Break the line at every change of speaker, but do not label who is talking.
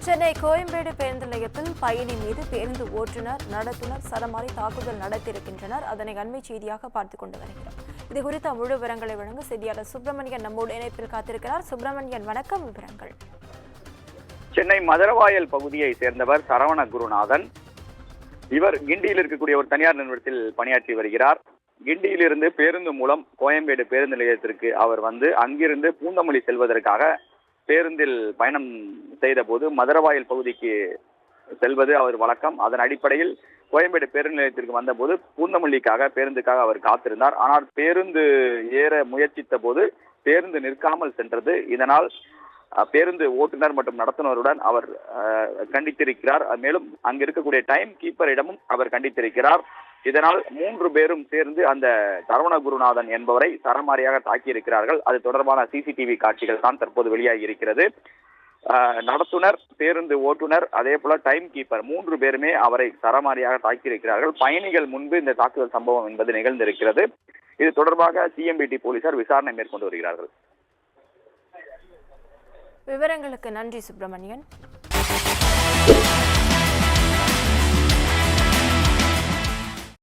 சென்னை கோயம்பேடு பேருந்து நிலையத்தில் பயணி மீது பேருந்து ஓட்டுநர் நடத்துனர் சரமாரி தாக்குதல் நடத்தியிருக்கின்றனர். அதனை அண்மை செய்தியாக பார்த்துக் கொண்டு வருகிறோம். இது குறித்த முழு விவரங்களை வழங்க செய்தியாளர் சுப்பிரமணியன் நம்மோடு இணைப்பில் காத்திருக்கிறார். சுப்பிரமணியன், வணக்கம். விவரங்கள்.
சென்னை மதுரவாயல் பகுதியை சேர்ந்தவர் சரவண குருநாதன். இவர் கிண்டியில் இருக்கக்கூடிய ஒரு தனியார் நிறுவனத்தில் பணியாற்றி வருகிறார். கிண்டியிலிருந்து பேருந்து மூலம் கோயம்பேடு பேருந்து நிலையத்திற்கு அவர் அங்கிருந்து பூந்தமல்லி செல்வதற்காக பேருந்தில் பயணம் செய்த போது மதுரவாயல் பகுதிக்கு செல்வது அவர் வழக்கம். அதன் அடிப்படையில் கோயம்பேடு பேருந்து நிலையத்திற்கு வந்தபோது பூந்தமல்லிக்காக பேருந்துக்காக அவர் காத்திருந்தார். ஆனால் பேருந்து ஏற முயற்சித்த போது பேருந்து நிற்காமல் சென்றது. இதனால் பேருந்து ஓட்டுநர் மற்றும் நடத்துனருடன் அவர் கண்டித்திருக்கிறார். மேலும் அங்கு இருக்கக்கூடிய டைம் கீப்பரிடமும் அவர் கண்டித்திருக்கிறார். இதனால் 3 பேரும் சேர்ந்து அந்த சரவண குருநாதன் என்பவரை சரமாரியாக தாக்கியிருக்கிறார்கள். அது தொடர்பான சிசிடிவி காட்சிகள் தான் தற்போது வெளியாகி இருக்கிறது. நடத்துனர், பேருந்து ஓட்டுநர், அதே போல டைம் கீப்பர் 3 பேருமே அவரை சரமாரியாக தாக்கியிருக்கிறார்கள். பயணிகள் முன்பு இந்த தாக்குதல் சம்பவம் என்பது நிகழ்ந்திருக்கிறது. இது தொடர்பாக சிஎம்பிடி போலீசார் விசாரணை மேற்கொண்டு வருகிறார்கள்.
விவரங்களுக்கு நன்றி சுப்பிரமணியன்.